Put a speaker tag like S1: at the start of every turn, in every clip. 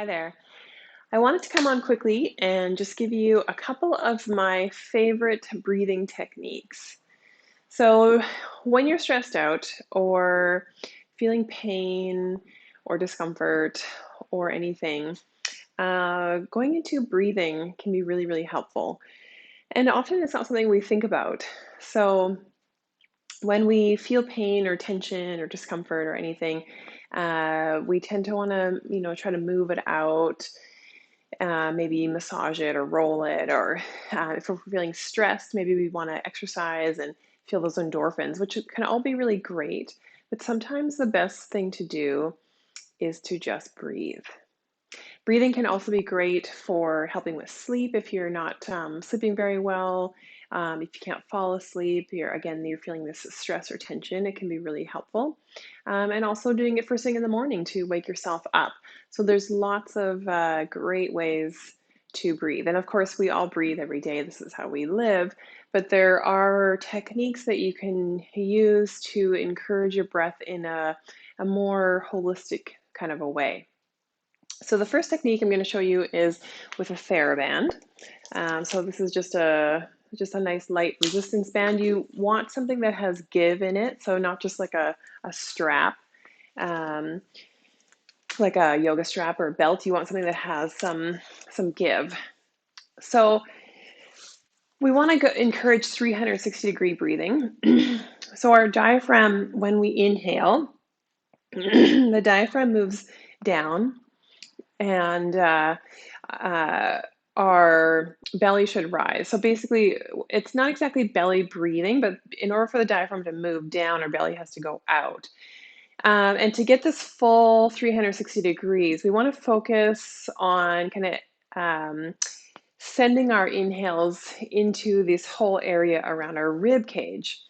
S1: Hi there. I wanted to come on quickly and just give you a couple of my favorite breathing techniques. So, when you're stressed out or feeling pain or discomfort or anything, going into breathing can be really, really helpful. And often it's not something we think about. So, when we feel pain or tension or discomfort or anything, we tend to want to, try to move it out, maybe massage it or roll it, or if we're feeling stressed, maybe we want to exercise and feel those endorphins, which can all be really great. But sometimes the best thing to do is to just breathe. Breathing can also be great for helping with sleep if you're not sleeping very well. If you can't fall asleep, you're feeling this stress or tension, it can be really helpful. And also doing it first thing in the morning to wake yourself up. So there's lots of great ways to breathe. And of course, we all breathe every day. This is how we live. But there are techniques that you can use to encourage your breath in a more holistic kind of a way. So the first technique I'm going to show you is with a TheraBand. So this is just a nice light resistance band. You want something that has give in it, so not just like a strap, um, like a yoga strap or a belt. You want something that has some give. So we want to encourage 360-degree breathing. So our diaphragm, when we inhale, the diaphragm moves down and uh, our belly should rise. So basically, it's not exactly belly breathing, but in order for the diaphragm to move down, our belly has to go out. And to get this full 360 degrees, we want to focus on kind of sending our inhales into this whole area around our rib cage.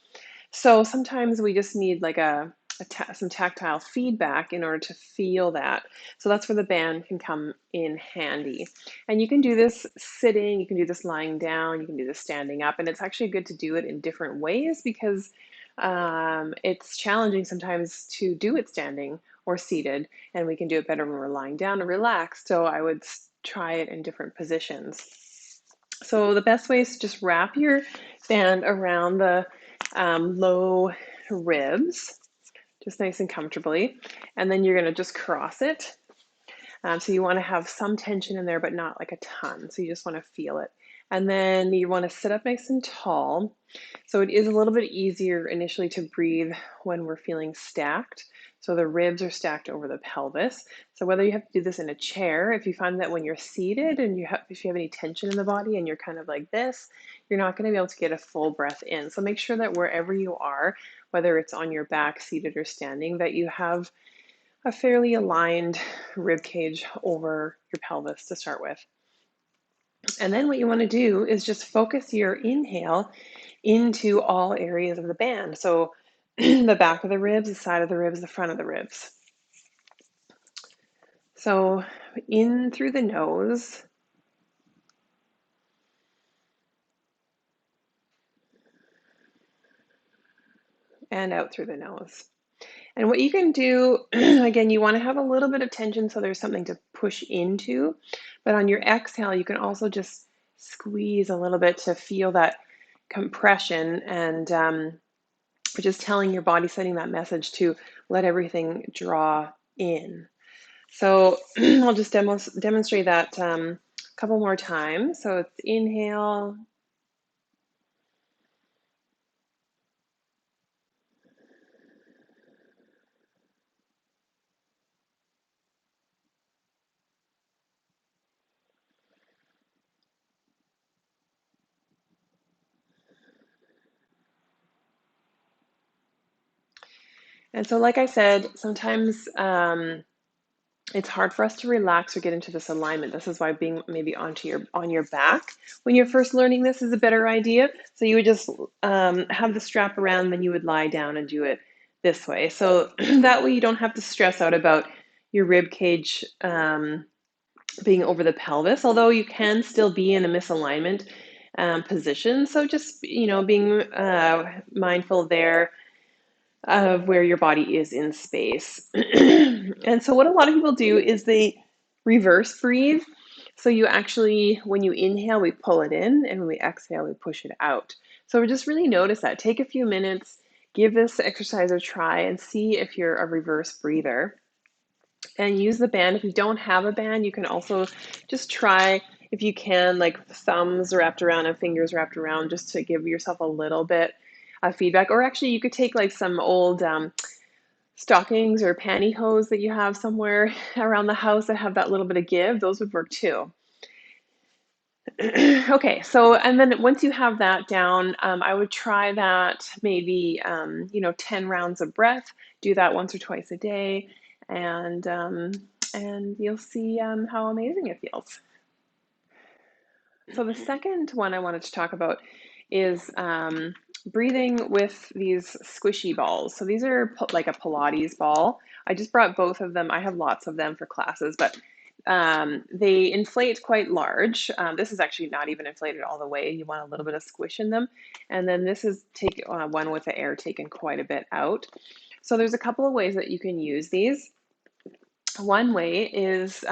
S1: So sometimes we just need like some tactile feedback in order to feel that. So that's where the band can come in handy. And you can do this sitting, you can do this lying down, you can do this standing up, and it's actually good to do it in different ways because it's challenging sometimes to do it standing or seated, and we can do it better when we're lying down and relaxed. So I would try it in different positions. So the best way is to just wrap your band around the low ribs, just nice and comfortably. And then you're going to just cross it. So you want to have some tension in there, but not like a ton. So you just want to feel it. And then you want to sit up nice and tall. So it is a little bit easier initially to breathe when we're feeling stacked. So the ribs are stacked over the pelvis. So whether you have to do this in a chair, if you find that when you're seated and if you have any tension in the body and you're kind of like this, you're not going to be able to get a full breath in. So make sure that wherever you are, whether it's on your back, seated or standing, that you have a fairly aligned rib cage over your pelvis to start with. And then what you want to do is just focus your inhale into all areas of the band. So the back of the ribs, the side of the ribs, the front of the ribs. So in through the nose. And out through the nose. And what you can do, again, you want to have a little bit of tension so there's something to push into. But on your exhale, you can also just squeeze a little bit to feel that compression and which is telling your body, sending that message to let everything draw in. So I'll just demonstrate that a couple more times. So it's inhale. And so, like I said, sometimes it's hard for us to relax or get into this alignment. This is why being maybe on your back when you're first learning this is a better idea. So you would just have the strap around, then you would lie down and do it this way. So that way you don't have to stress out about your rib cage being over the pelvis, although you can still be in a misalignment position. So just being mindful there of where your body is in space. And so what a lot of people do is they reverse breathe. So you actually, when you inhale, we pull it in, and when we exhale, we push it out. So just really notice that. Take a few minutes, give this exercise a try, and see if you're a reverse breather. And use the band. If you don't have a band, you can also just try, if you can, like thumbs wrapped around and fingers wrapped around, just to give yourself a little bit of feedback. Or actually, you could take like some old stockings or pantyhose that you have somewhere around the house that have that little bit of give. Those would work too. Okay, so and then once you have that down, I would try that maybe 10 rounds of breath. Do that once or twice a day, and you'll see how amazing it feels. So the second one I wanted to talk about is breathing with these squishy balls. So these are like a Pilates ball. I just brought both of them. I have lots of them for classes, but they inflate quite large. This is actually not even inflated all the way. You want a little bit of squish in them. And then this is one with the air taken quite a bit out. So there's a couple of ways that you can use these. One way is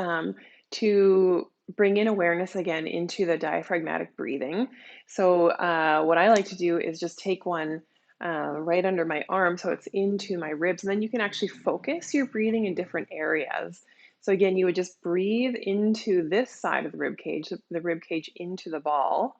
S1: to bring in awareness again into the diaphragmatic breathing. So what I like to do is just take one right under my arm so it's into my ribs, and then you can actually focus your breathing in different areas. So again, you would just breathe into this side of the rib cage into the ball.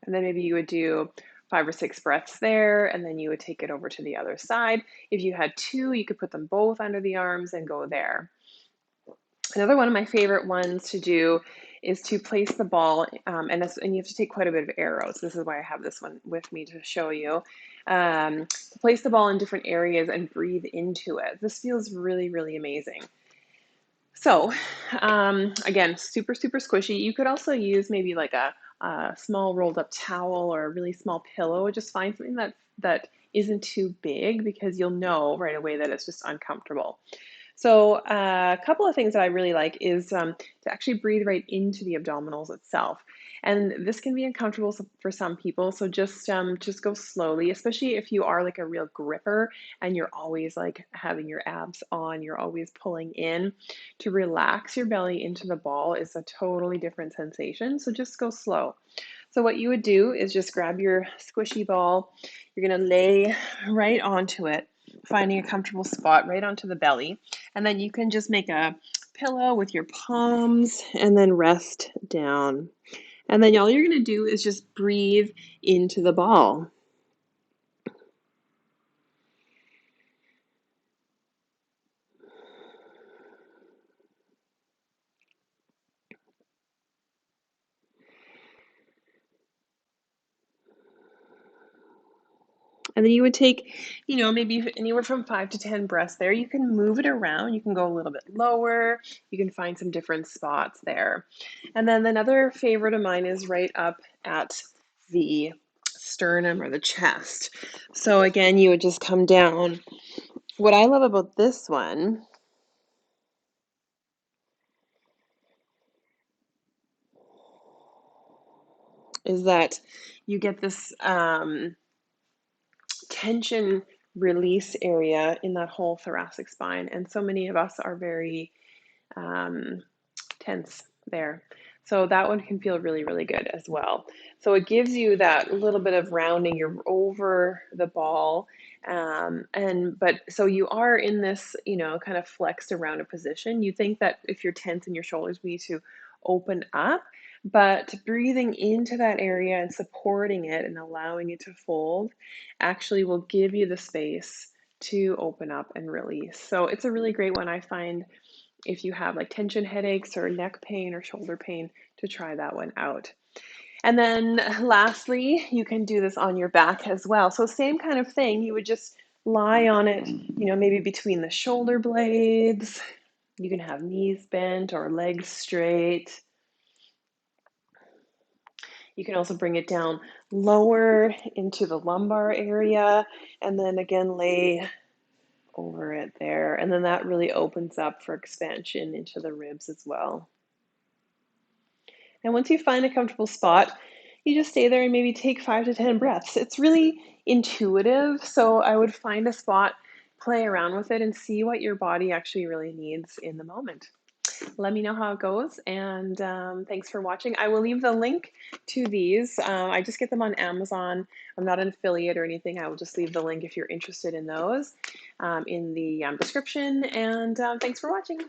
S1: And then maybe you would do 5 or 6 breaths there, and then you would take it over to the other side. If you had two, you could put them both under the arms and go there. Another one of my favorite ones to do is to place the ball, and you have to take quite a bit of arrows. This is why I have this one with me to show you. To place the ball in different areas and breathe into it. This feels really, really amazing. So again, super, super squishy. You could also use maybe like a small rolled up towel or a really small pillow. Just find something that isn't too big, because you'll know right away that it's just uncomfortable. So a couple of things that I really like is to actually breathe right into the abdominals itself. And this can be uncomfortable for some people. So just go slowly, especially if you are like a real gripper and you're always like having your abs on, you're always pulling in. To relax your belly into the ball is a totally different sensation. So just go slow. So what you would do is just grab your squishy ball. You're going to lay right onto it, finding a comfortable spot right onto the belly. And then you can just make a pillow with your palms and then rest down. And then all you're going to do is just breathe into the ball. And then you would take, maybe anywhere from 5 to 10 breaths there. You can move it around. You can go a little bit lower. You can find some different spots there. And then another favorite of mine is right up at the sternum or the chest. So again, you would just come down. What I love about this one is that you get this tension release area in that whole thoracic spine. And so many of us are very um, tense there. So that one can feel really, really good as well. So it gives you that little bit of rounding. You're over the ball. But so you are in this, kind of flexed around a position. You think that if you're tense in your shoulders, we need to open up, but breathing into that area and supporting it and allowing it to fold actually will give you the space to open up and release. So it's a really great one. I find if you have like tension headaches or neck pain or shoulder pain, to try that one out. And then lastly, you can do this on your back as well. So same kind of thing. You would just lie on it, maybe between the shoulder blades. You can have knees bent or legs straight. You can also bring it down lower into the lumbar area, and then again lay over it there. And then that really opens up for expansion into the ribs as well. And once you find a comfortable spot, you just stay there and maybe take 5 to 10 breaths. It's really intuitive. So I would find a spot play around with it and see what your body actually really needs in the moment. Let me know how it goes, and thanks for watching. I will leave the link to these. I just get them on Amazon. I'm not an affiliate or anything. I will just leave the link if you're interested in those in the description, and thanks for watching.